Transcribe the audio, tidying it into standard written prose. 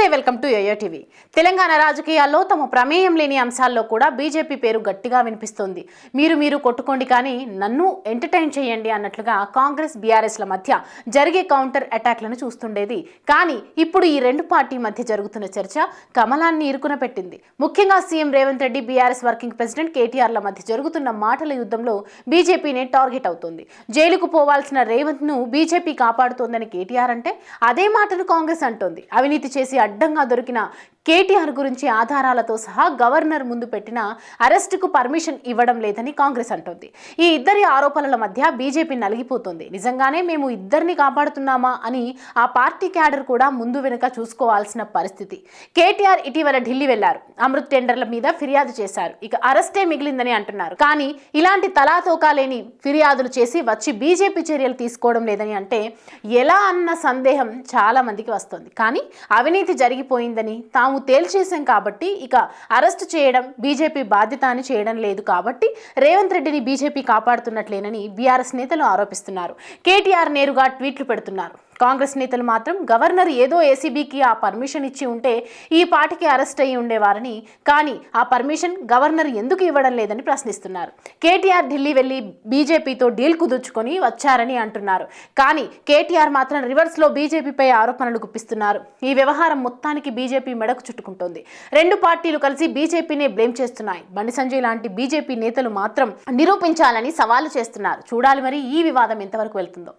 నమస్తే, welcome to YoYo TV. Telangana రాజకీయాల్లో తమ ప్రమేయం లేని అంశాల్లో కూడా బీజేపీ పేరు గట్టిగా వినిపిస్తోంది. మీరు కొట్టుకోండి కానీ నన్ను ఎంటర్టైన్ చేయండి అన్నట్లుగా కాంగ్రెస్ బీఆర్ఎస్ల మధ్య జరిగే కౌంటర్ అటాక్లను చూస్తుండేది. కానీ ఇప్పుడు ఈ రెండు పార్టీ మధ్య జరుగుతున్న చర్చ కమలాన్ని ఇరుకున పెట్టింది. ముఖ్యంగా CM Revanth Reddy, BRS working president కేటీఆర్ల మధ్య జరుగుతున్న మాటల యుద్ధంలో బీజేపీనే టార్గెట్ అవుతోంది. జైలుకు పోవాల్సిన రేవంత్ ను బీజేపీ కాపాడుతోందని కేటీఆర్ అంటే అదే మాటను కాంగ్రెస్ అంటోంది. అవినీతి చేసి అడ్డంగా దొరికిన కేటీఆర్ గురించి ఆధారాలతో సహా గవర్నర్ ముందు పెట్టిన అరెస్టుకు పర్మిషన్ ఇవ్వడం లేదని కాంగ్రెస్ అంటోంది. ఈ ఇద్దరి ఆరోపణల మధ్య బీజేపీ నలిగిపోతుంది. నిజంగానే మేము ఇద్దరిని కాపాడుతున్నామా అని ఆ పార్టీ క్యాడర్ కూడా ముందు వెనుక చూసుకోవాల్సిన పరిస్థితి. కేటీఆర్ ఇటీవల ఢిల్లీ వెళ్లారు. అమృత్ టెండర్ల మీద ఫిర్యాదు చేశారు. ఇక అరెస్టే మిగిలిందని అంటున్నారు. కానీ ఇలాంటి తలాతోకా లేని ఫిర్యాదులు చేసి వచ్చి బీజేపీ చర్యలు తీసుకోవడం లేదని అంటే ఎలా అన్న సందేహం చాలా మందికి వస్తుంది. కానీ అవినీతి జరిగిపోయిందని తాము తేల్చేశాం కాబట్టి ఇక అరెస్ట్ చేయడం బీజేపీ బాధ్యత అని చేయడం లేదు కాబట్టి రేవంత్ రెడ్డిని బీజేపీ కాపాడుతున్నట్లేనని బీఆర్ఎస్ నేతలు ఆరోపిస్తున్నారు. కేటీఆర్ నేరుగా ట్వీట్లు పెడుతున్నారు. కాంగ్రెస్ నేతలు మాత్రం గవర్నర్ ఏదో ఏసీబీకి ఆ పర్మిషన్ ఇచ్చి ఉంటే ఈ పార్టీకి అరెస్ట్ అయ్యి ఉండేవారని, కానీ ఆ పర్మిషన్ గవర్నర్ ఎందుకు ఇవ్వడం లేదని ప్రశ్నిస్తున్నారు. కేటీఆర్ ఢిల్లీ వెళ్లి బీజేపీతో డీల్ కుదుర్చుకొని వచ్చారని అంటున్నారు. కానీ కేటీఆర్ మాత్రం రివర్స్లో బీజేపీపై ఆరోపణలు గుప్పిస్తున్నారు. ఈ వ్యవహారం మొత్తానికి బీజేపీ మెడకు చుట్టుకుంటోంది. రెండు పార్టీలు కలిసి బీజేపీనే బ్లేమ్ చేస్తున్నాయి. బండి సంజయ్ లాంటి బీజేపీ నేతలు మాత్రం నిరూపించాలని సవాలు చేస్తున్నారు. చూడాలి మరి ఈ వివాదం ఎంతవరకు వెళ్తుందో.